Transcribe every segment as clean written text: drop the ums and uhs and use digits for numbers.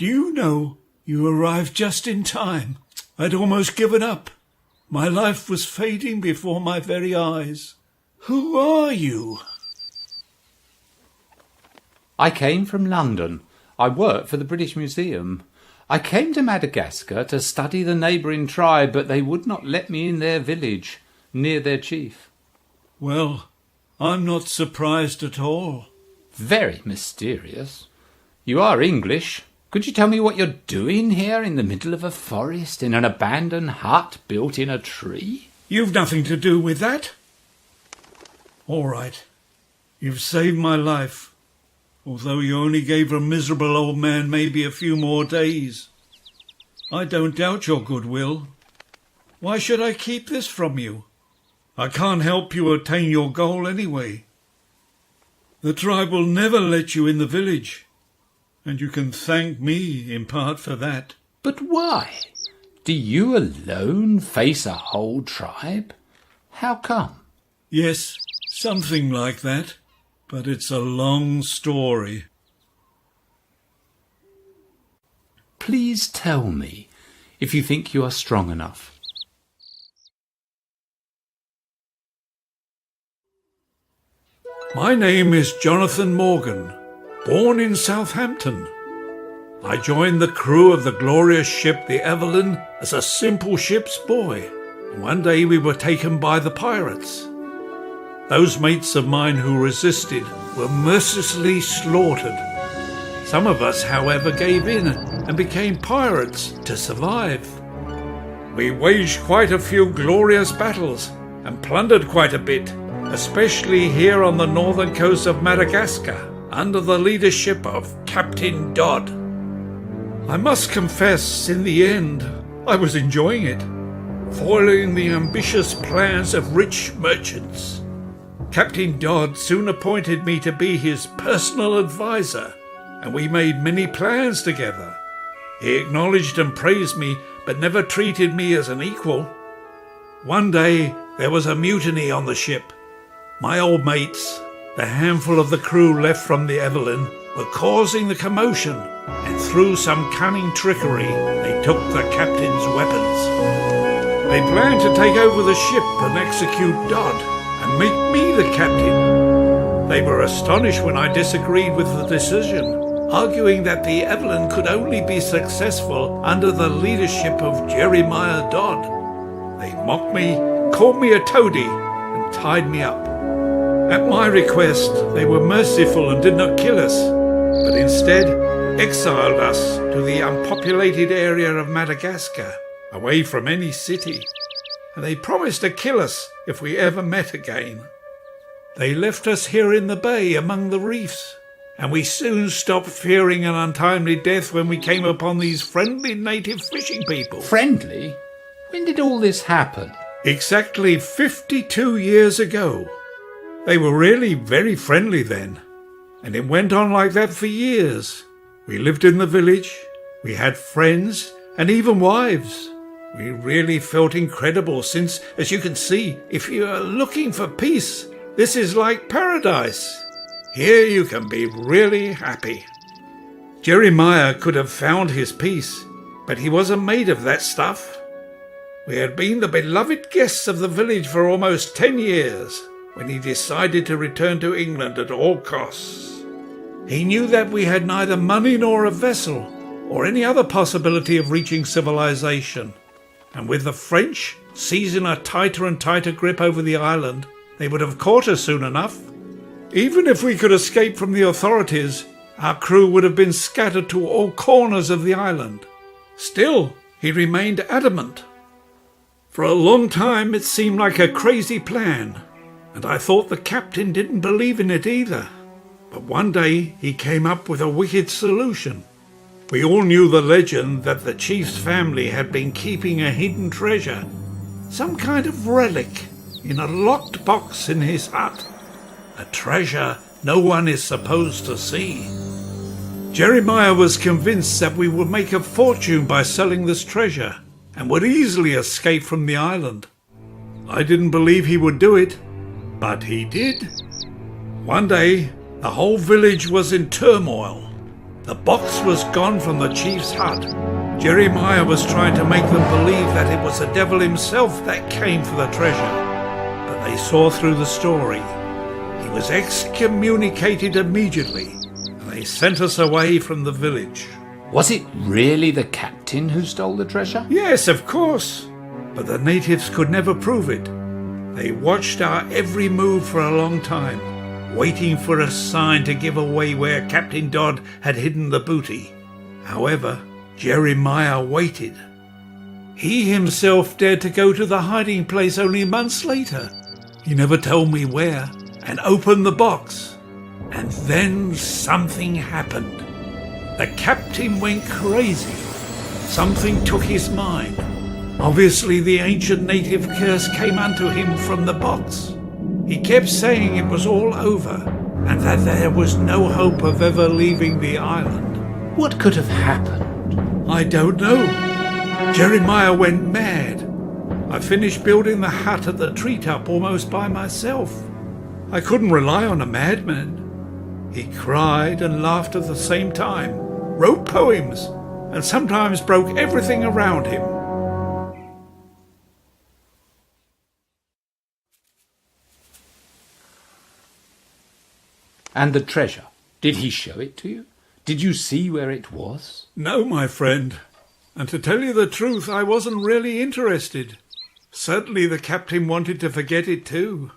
Do you know, you arrived just in time. I'd almost given up. My life was fading before my very eyes. Who are you? I came from London. I work for the British Museum. I came to Madagascar to study the neighbouring tribe, but they would not let me in their village, near their chief. Well, I'm not surprised at all. Very mysterious. You are English. Could you tell me what you're doing here in the middle of a forest in an abandoned hut built in a tree? You've nothing to do with that. All right. You've saved my life, although you only gave a miserable old man maybe a few more days. I don't doubt your goodwill. Why should I keep this from you? I can't help you attain your goal anyway. The tribe will never let you in the village, and you can thank me in part for that. But why? Do you alone face a whole tribe? How come? Yes, something like that, but it's a long story. Please tell me, if you think you are strong enough. My name is Jonathan Morgan, born in Southampton. I joined the crew of the glorious ship the Evelyn as a simple ship's boy, and one day we were taken by the pirates. Those mates of mine who resisted were mercilessly slaughtered. Some of us, however, gave in and became pirates to survive. We waged quite a few glorious battles and plundered quite a bit, especially here on the northern coast of Madagascar, under the leadership of Captain Dodd. I must confess, in the end, I was enjoying it, foiling the ambitious plans of rich merchants. Captain Dodd soon appointed me to be his personal advisor, and we made many plans together. He acknowledged and praised me, but never treated me as an equal. One day there was a mutiny on the ship. My old mates, the handful of the crew left from the Evelyn, were causing the commotion, and through some cunning trickery they took the captain's weapons. They planned to take over the ship and execute Dodd, and make me the captain. They were astonished when I disagreed with the decision, arguing that the Evelyn could only be successful under the leadership of Jeremiah Dodd. They mocked me, called me a toady, and tied me up. At my request, they were merciful and did not kill us, but instead exiled us to the unpopulated area of Madagascar, away from any city, and they promised to kill us if we ever met again. They left us here in the bay among the reefs, and we soon stopped fearing an untimely death when we came upon these friendly native fishing people. Friendly? When did all this happen? Exactly 52 years ago. They were really very friendly then, and it went on like that for years. We lived in the village, we had friends, and even wives. We really felt incredible since, as you can see, if you are looking for peace, this is like paradise. Here you can be really happy. Jeremiah could have found his peace, but he wasn't made of that stuff. We had been the beloved guests of the village for almost 10 years, when he decided to return to England at all costs. He knew that we had neither money nor a vessel, or any other possibility of reaching civilization, and with the French seizing a tighter and tighter grip over the island, they would have caught us soon enough. Even if we could escape from the authorities, our crew would have been scattered to all corners of the island. Still, he remained adamant. For a long time it seemed like a crazy plan, and I thought the captain didn't believe in it either. But one day he came up with a wicked solution. We all knew the legend that the chief's family had been keeping a hidden treasure, some kind of relic, in a locked box in his hut. A treasure no one is supposed to see. Jeremiah was convinced that we would make a fortune by selling this treasure, and would easily escape from the island. I didn't believe he would do it, but he did. One day, the whole village was in turmoil. The box was gone from the chief's hut. Jeremiah was trying to make them believe that it was the devil himself that came for the treasure. But they saw through the story. He was excommunicated immediately, and they sent us away from the village. Was it really the captain who stole the treasure? Yes, of course. But the natives could never prove it. They watched our every move for a long time, waiting for a sign to give away where Captain Dodd had hidden the booty. However, Jeremiah waited. He himself dared to go to the hiding place only months later. He never told me where, and opened the box. And then something happened. The captain went crazy. Something took his mind. Obviously, the ancient native curse came unto him from the box. He kept saying it was all over, and that there was no hope of ever leaving the island. What could have happened? I don't know. Jeremiah went mad. I finished building the hut at the treetop almost by myself. I couldn't rely on a madman. He cried and laughed at the same time, wrote poems, and sometimes broke everything around him. And the treasure, did he show it to you? Did you see where it was? No, my friend. And to tell you the truth, I wasn't really interested. Certainly the captain wanted to forget it too.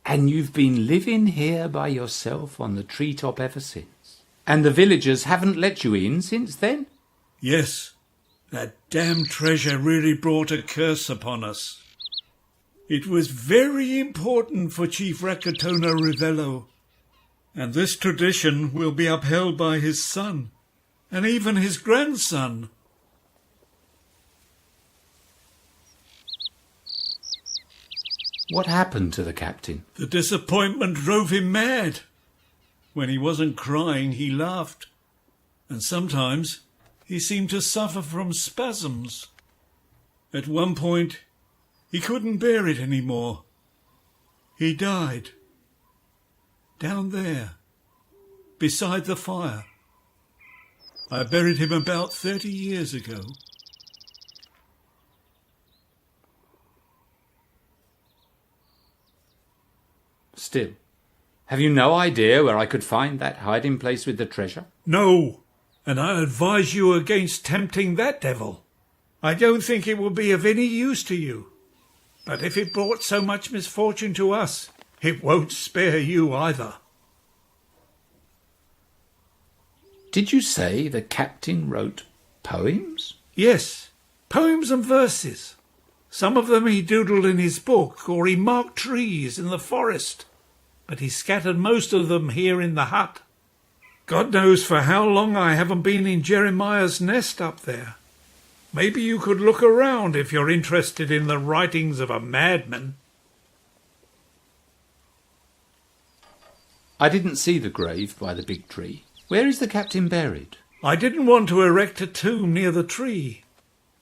And you've been living here by yourself on the treetop ever since? And the villagers haven't let you in since then? Yes. That damn treasure really brought a curse upon us. It was very important for Chief Rakatona Rivello, and this tradition will be upheld by his son, and even his grandson. What happened to the captain? The disappointment drove him mad. When he wasn't crying, he laughed, and sometimes he seemed to suffer from spasms. At one point, he couldn't bear it anymore. He died. Down there, beside the fire. I buried him about 30 years ago. Still, have you no idea where I could find that hiding place with the treasure? No, and I advise you against tempting that devil. I don't think it will be of any use to you. But if it brought so much misfortune to us, it won't spare you either. Did you say the captain wrote poems? Yes, poems and verses. Some of them he doodled in his book, or he marked trees in the forest. But he scattered most of them here in the hut. God knows for how long I haven't been in Jeremiah's nest up there. Maybe you could look around if you're interested in the writings of a madman. I didn't see the grave by the big tree. Where is the captain buried? I didn't want to erect a tomb near the tree.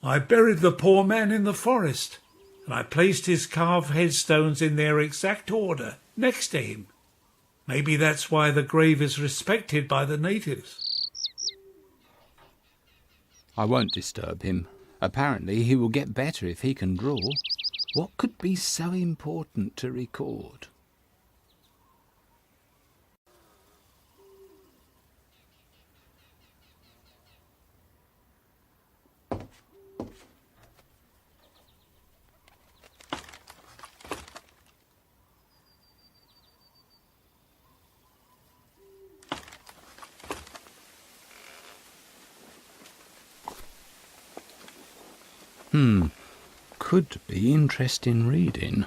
I buried the poor man in the forest, and I placed his carved headstones in their exact order next to him. Maybe that's why the grave is respected by the natives. I won't disturb him. Apparently he will get better if he can draw. What could be so important to record? Could be interesting reading.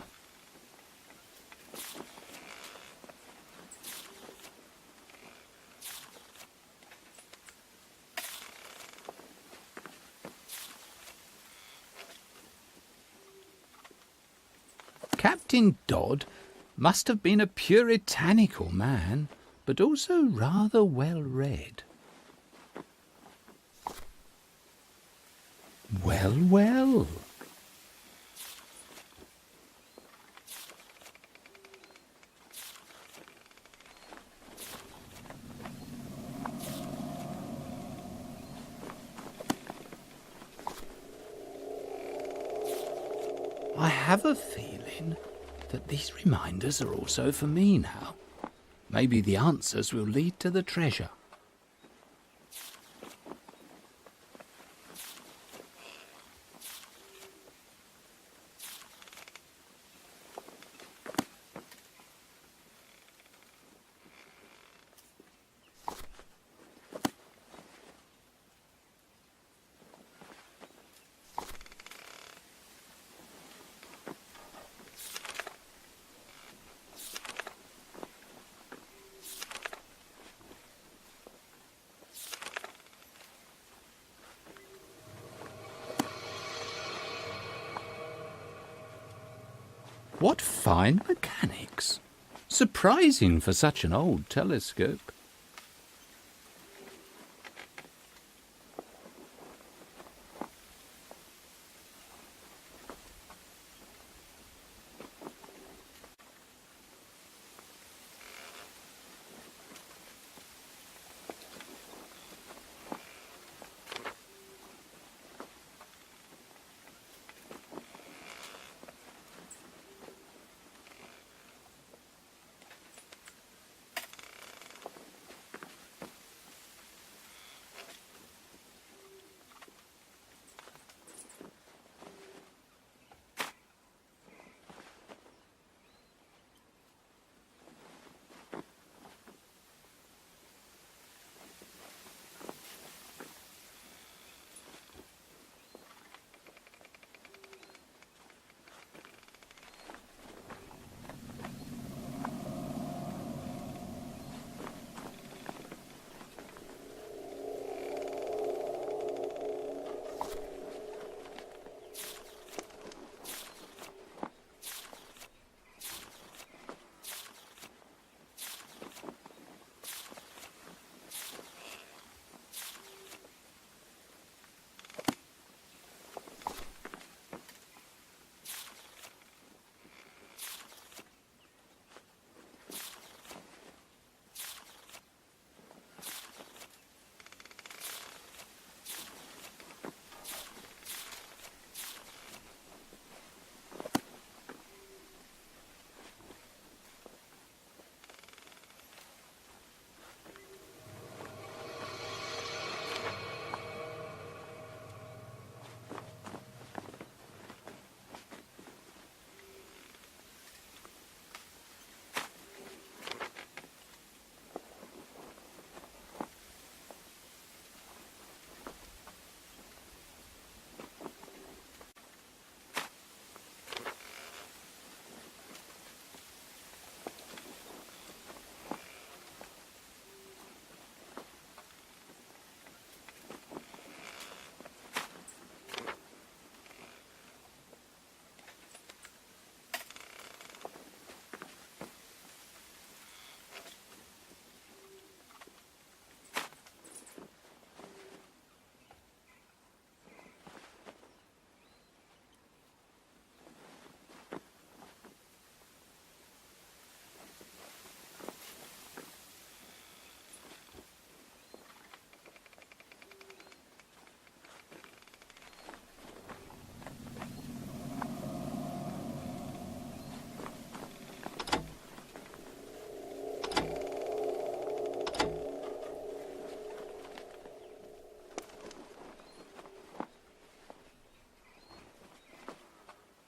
Captain Dodd must have been a puritanical man, but also rather well read. Well, well. I have a feeling that these reminders are also for me now. Maybe the answers will lead to the treasure. What fine mechanics! Surprising for such an old telescope.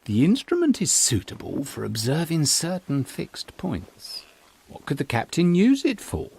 The instrument is suitable for observing certain fixed points. What could the captain use it for?